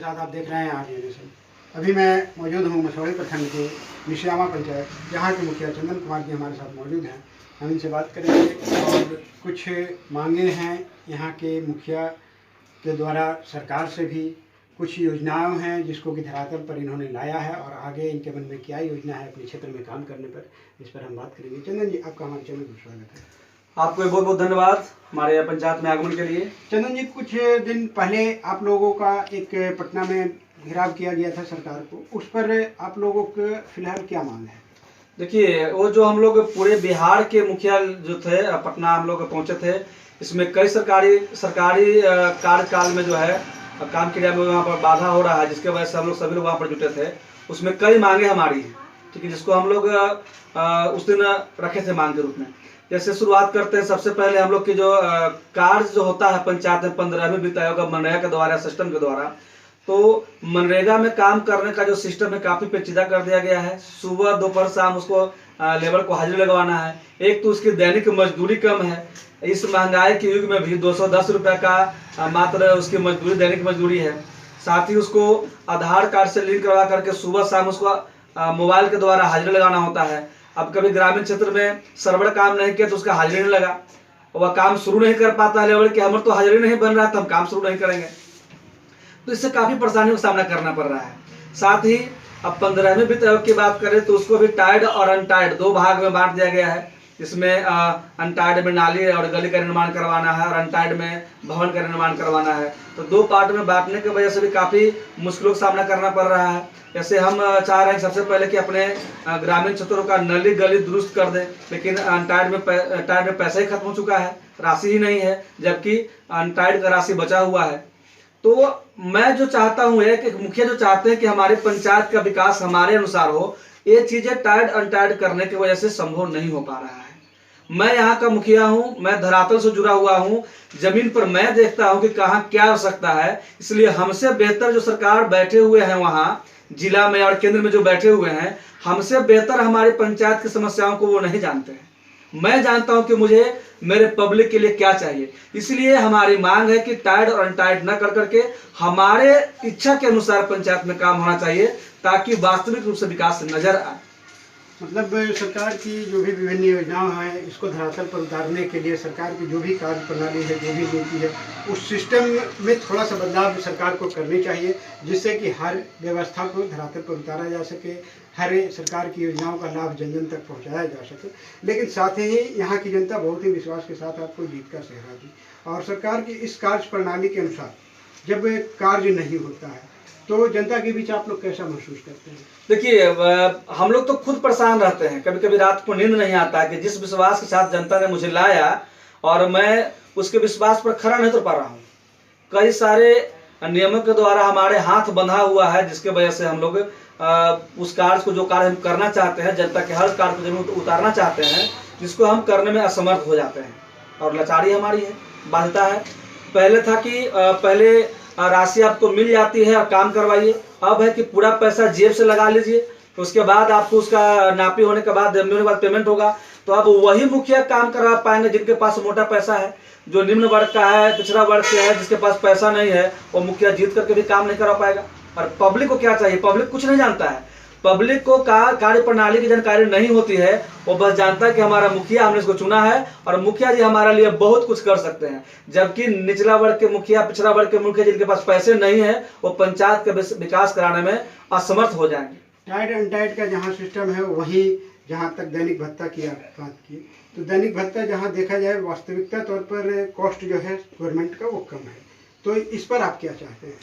साथ आप देख रहे हैं आज जनरेशन। अभी मैं मौजूद हूँ मसौड़ी प्रखंड के मिश्रियामा पंचायत, जहाँ के मुखिया चंदन कुमार जी हमारे साथ मौजूद हैं। हम इनसे बात करेंगे और कुछ मांगे हैं यहाँ के मुखिया के द्वारा सरकार से भी, कुछ योजनाएं हैं जिसको कि धरातल पर इन्होंने लाया है और आगे इनके मन में क्या योजना है अपने क्षेत्र में काम करने पर, इस पर हम बात करेंगे। चंदन जी, आपका हमारे चैनल में स्वागत है। आपको बहुत बहुत धन्यवाद हमारे पंचायत में आगमन के लिए। चंदन जी, कुछ दिन पहले आप लोगों का एक पटना में घेराव किया गया था सरकार को, उस पर आप लोगों को फिलहाल क्या मांग है? देखिए, वो जो हम लोग पूरे बिहार के मुखिया जो थे पटना हम लोग पहुंचे थे, इसमें कई सरकारी कार्यकाल में जो है काम क्रिया में वहाँ पर बाधा हो रहा है, जिसके वजह से हम लोग सभी लोग वहाँ पर जुटे थे। उसमें कई मांगे हमारी हैं, ठीक है, जिसको हम लोग उस दिन रखे थे मांग के रूप में। जैसे शुरुआत करते हैं, सबसे पहले हम लोग की जो कार्य जो होता है पंचायत में 15वीं वित्त आयोग मनरेगा के द्वारा, सिस्टम के द्वारा, तो मनरेगा में काम करने का जो सिस्टम है काफ़ी पेचीदा कर दिया गया है। सुबह दोपहर शाम उसको लेबर को हाजिरी लगवाना है। एक तो उसकी दैनिक मजदूरी कम है, इस महंगाई के युग में भी 210 रुपये का मात्र उसकी मजदूरी, दैनिक मजदूरी है। साथ ही उसको आधार कार्ड से लिंक करवा करके सुबह शाम उसको मोबाइल के द्वारा हाजिरी लगाना होता है। अब कभी ग्रामीण क्षेत्र में सर्वर काम नहीं किया तो उसका हाजिरी नहीं लगा, वह काम शुरू नहीं कर पाता है लेबर कि हमारे तो हाजिरी नहीं बन रहा है तो हम काम शुरू नहीं करेंगे, तो इससे काफ़ी परेशानियों का सामना करना पड़ रहा है। साथ ही अब 15वीं वित्त आयोग की बात करें तो उसको भी टाइड और अनटाइड दो भाग में बांट दिया गया है। इसमें अनटाइड में नाली और गली का निर्माण करवाना है और अनटाइड में भवन का निर्माण करवाना है। तो दो पार्ट में बांटने की वजह से भी काफ़ी मुश्किलों का सामना करना पड़ रहा है। जैसे हम चाह रहे हैं सबसे पहले कि अपने ग्रामीण क्षेत्रों का नली गली दुरुस्त कर दें, लेकिन अनटाइड में पैसा ही खत्म हो चुका है, राशि ही नहीं है, जबकि अनटाइड का राशि बचा हुआ है। तो मैं जो चाहता हूँ कि मुखिया जो चाहते हैं कि हमारे पंचायत का विकास हमारे अनुसार हो, ये चीजें टाइड अनटाइड करने की वजह से संभव नहीं हो पा रहा है। मैं यहाँ का मुखिया हूँ, मैं धरातल से जुड़ा हुआ हूँ, जमीन पर मैं देखता हूँ कि कहाँ क्या हो सकता है। इसलिए हमसे बेहतर जो सरकार बैठे हुए हैं वहाँ जिला में और केंद्र में जो बैठे हुए हैं, हमसे बेहतर हमारी पंचायत की समस्याओं को वो नहीं जानते हैं। मैं जानता हूं कि मुझे मेरे पब्लिक के लिए क्या चाहिए। इसलिए हमारी मांग है कि टाइड और अनटाइड न कर करके हमारे इच्छा के अनुसार पंचायत में काम होना चाहिए, ताकि वास्तविक रूप से विकास नजर आए। मतलब सरकार की जो भी विभिन्न योजनाएं हैं, इसको धरातल पर उतारने के लिए सरकार की जो भी कार्य प्रणाली है, जो भी नीति है, उस सिस्टम में थोड़ा सा बदलाव सरकार को करनी चाहिए, जिससे कि हर व्यवस्था को धरातल पर उतारा जा सके, हर सरकार की योजनाओं का लाभ जन जन तक पहुंचाया जा सके। लेकिन साथ ही यहाँ की जनता बहुत ही विश्वास के साथ आपको जीत का सेहरा दी, और सरकार की इस कार्य प्रणाली के अनुसार जब कार्य नहीं होता है तो जनता के बीच आप लोग कैसा महसूस करते हैं? देखिए, हम लोग तो खुद परेशान रहते हैं, कभी कभी रात को नींद नहीं आता है कि जिस विश्वास के साथ जनता ने मुझे लाया और मैं उसके विश्वास पर खरा नहीं उतर पा रहा हूँ। कई सारे नियमों के द्वारा हमारे हाथ बंधा हुआ है, जिसके वजह से हम लोग उस कार्य को, जो कार्य हम करना चाहते हैं, जनता के हर कार्य को जमीन उतारना चाहते हैं, जिसको हम करने में असमर्थ हो जाते हैं। और लाचारी हमारी है, बाध्यता है। पहले था कि पहले राशि आपको मिल जाती है और काम करवाइए, अब है कि पूरा पैसा जेब से लगा लीजिए, तो उसके बाद आपको उसका नापी होने के बाद पेमेंट होगा। तो अब वही मुखिया काम करवा पाएंगे जिनके पास मोटा पैसा है। जो निम्न वर्ग का है, पिछड़ा वर्ग से है, जिसके पास पैसा नहीं है, वो मुखिया जीत करके भी काम नहीं करा पाएगा। और पब्लिक को क्या चाहिए? पब्लिक कुछ नहीं जानता है। पब्लिक को कार्य प्रणाली की जानकारी नहीं होती है, वो बस जानता है कि हमारा मुखिया, हमने इसको चुना है और मुखिया जी हमारे लिए बहुत कुछ कर सकते हैं। जबकि निचला वर्ग के मुखिया, पिछड़ा वर्ग के मुखिया जिनके पास पैसे नहीं है, वो पंचायत का विकास कराने में असमर्थ हो जाएंगे। टाइड अनटाइड का जहाँ सिस्टम है, वही जहाँ तक दैनिक भत्ता की बात की, तो दैनिक भत्ता जहाँ देखा जाए वास्तविकता तौर पर कॉस्ट जो है गवर्नमेंट का वो कम है, तो इस पर आप क्या चाहते हैं?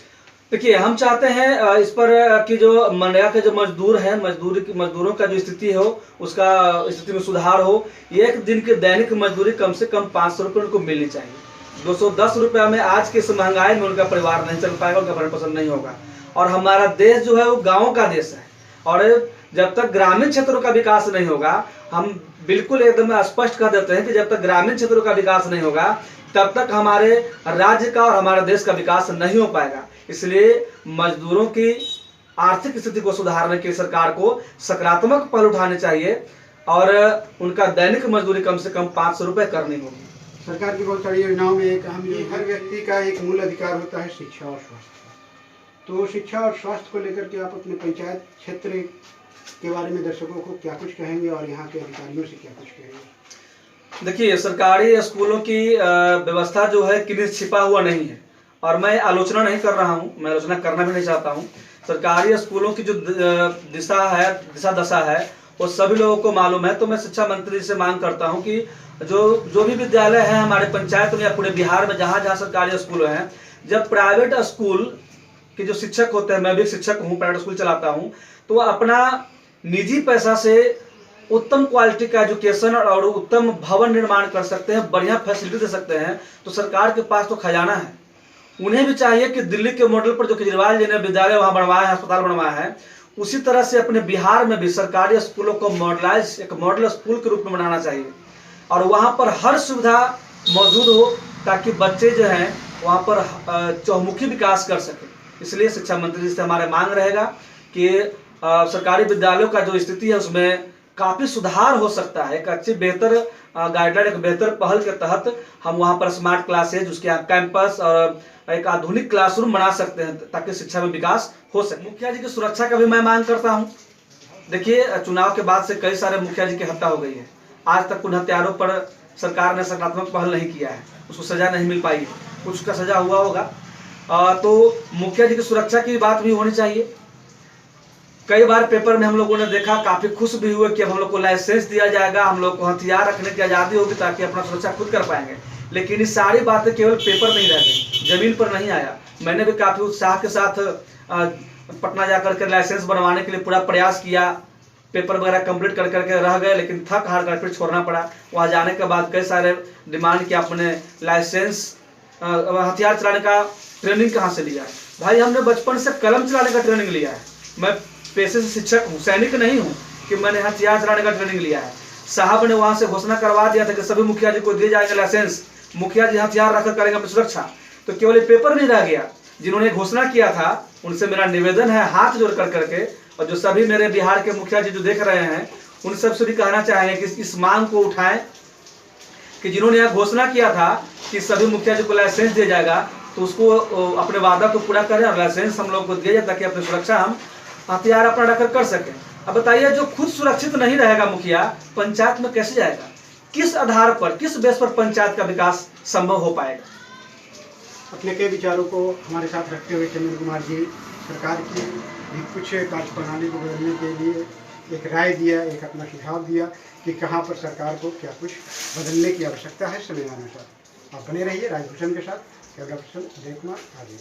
देखिए, हम चाहते हैं इस पर कि जो मनरेगा के जो मजदूर हैं, मजदूरों का जो स्थिति हो, उसका स्थिति में सुधार हो। एक दिन की दैनिक मजदूरी कम से कम 500 रुपये उनको मिलनी चाहिए। 210 रुपये में आज के इस महंगाई में उनका परिवार नहीं चल पाएगा, उनका भरण पोषण नहीं होगा। और हमारा देश जो है वो गाँव का देश है, और जब तक ग्रामीण क्षेत्रों का विकास नहीं होगा, हम बिल्कुल एकदम स्पष्ट कर देते हैं कि जब तक ग्रामीण क्षेत्रों का विकास नहीं होगा, तब तक हमारे राज्य का और हमारे देश का विकास नहीं हो पाएगा। इसलिए मजदूरों की आर्थिक स्थिति को सुधारने के लिए सरकार को सकारात्मक पहल उठाने चाहिए और उनका दैनिक मजदूरी कम से कम 500 रुपये करनी होगी। सरकार की बहुत सारी योजनाओं में एक अहम, हर व्यक्ति का एक मूल अधिकार होता है शिक्षा और स्वास्थ्य। तो शिक्षा और स्वास्थ्य को लेकर के आप अपने पंचायत क्षेत्र के बारे में दर्शकों को क्या कुछ कहेंगे और यहाँ के अधिकारियों से क्या कुछ कहेंगे? देखिए, सरकारी स्कूलों की व्यवस्था जो है किन्हीं छिपा हुआ नहीं है, और मैं आलोचना नहीं कर रहा हूँ, मैं आलोचना करना भी नहीं चाहता हूँ। सरकारी स्कूलों की जो दिशा दशा है वो सभी लोगों को मालूम है। तो मैं शिक्षा मंत्री से मांग करता हूँ कि जो भी विद्यालय है हमारे पंचायत में या पूरे बिहार में, जहाँ जहाँ सरकारी स्कूल हैं, जब प्राइवेट स्कूल के जो शिक्षक होते हैं, मैं भी एक शिक्षक हूँ, प्राइवेट स्कूल चलाता हूँ, तो अपना निजी पैसा से उत्तम क्वालिटी का एजुकेशन और उत्तम भवन निर्माण कर सकते हैं, बढ़िया फैसिलिटी दे सकते हैं, तो सरकार के पास तो खजाना है। उन्हें भी चाहिए कि दिल्ली के मॉडल पर जो केजरीवाल जी ने विद्यालय वहाँ बनवाया है, अस्पताल बनवाया है, उसी तरह से अपने बिहार में भी सरकारी स्कूलों को मॉडलाइज एक मॉडल स्कूल के रूप में बनाना चाहिए, और वहाँ पर हर सुविधा मौजूद हो ताकि बच्चे जो हैं वहाँ पर चहुमुखी विकास कर सके। इसलिए शिक्षा मंत्री जी से हमारा मांग रहेगा कि सरकारी विद्यालयों का जो स्थिति है उसमें काफ़ी सुधार हो सकता है। एक अच्छी बेहतर गाइडलाइन, एक बेहतर पहल के तहत हम वहाँ पर स्मार्ट क्लासेज, उसके यहाँ कैंपस और एक आधुनिक क्लासरूम बना सकते हैं ताकि शिक्षा में विकास हो सके। मुखिया जी की सुरक्षा का भी मैं मांग करता हूँ। देखिए, चुनाव के बाद से कई सारे मुखिया जी की हत्या हो गई है, आज तक उन हत्यारों पर सरकार ने सकारात्मक पहल नहीं किया है, उसको सजा नहीं मिल पाई है, कुछ का सजा हुआ होगा। तो मुखिया जी की सुरक्षा की बात भी होनी चाहिए। कई बार पेपर में हम लोगों ने देखा, काफ़ी खुश भी हुए कि अब हम लोग को लाइसेंस दिया जाएगा, हम लोग को हथियार रखने की आज़ादी होगी ताकि अपना सुरक्षा खुद कर पाएंगे। लेकिन ये सारी बातें केवल पेपर में ही रह गई, जमीन पर नहीं आया। मैंने भी काफ़ी उत्साह के साथ पटना जाकर के लाइसेंस बनवाने के लिए पूरा प्रयास किया, पेपर वगैरह कंप्लीट कर करके रह गए, लेकिन थक हार कर फिर छोड़ना पड़ा। वहाँ जाने के बाद कई सारे डिमांड किया, अपने लाइसेंस हथियार चलाने का ट्रेनिंग कहाँ से लिया है? भाई, हमने बचपन से कलम चलाने का ट्रेनिंग लिया है। मैं पेशे से शिक्षक हूँ, सैनिक नहीं हूँ कि मैंने हथियार चलाने का ट्रेनिंग लिया है। साहब ने वहाँ से घोषणा करवा दिया था कि सभी मुखिया जी को दिए जाएंगे लाइसेंस, मुखिया जी हथियार रखकर करेंगे अपनी सुरक्षा। तो केवल पेपर नहीं रह गया, जिन्होंने घोषणा किया था उनसे मेरा निवेदन है हाथ जोड़ कर करके, और जो सभी मेरे बिहार के मुखिया जी जो देख रहे हैं उन सबसे भी कहना चाहेंगे कि इस मांग को उठाएं कि जिन्होंने यह घोषणा किया था कि सभी मुखिया जी को लाइसेंस दिया जाएगा, तो उसको अपने वादा को पूरा करें और लाइसेंस हम लोग को दिया जाए ताकि अपनी सुरक्षा हम हथियार अपना रखकर कर सकें। अब बताइए, जो खुद सुरक्षित नहीं रहेगा मुखिया, पंचायत में कैसे जाएगा? किस आधार पर, किस बेस पर पंचायत का विकास संभव हो पाएगा? अपने कई विचारों को हमारे साथ रखते हुए चंद्र कुमार जी सरकार की भी कुछ कार्य प्रणाली को बदलने के लिए एक राय दिया, एक अपना सुझाव दिया कि कहाँ पर सरकार को क्या कुछ बदलने की आवश्यकता है समयानुसार। आप बने रहिए राजभूषण के साथ। कैमरा पर्सन उदय कुमार, आदि।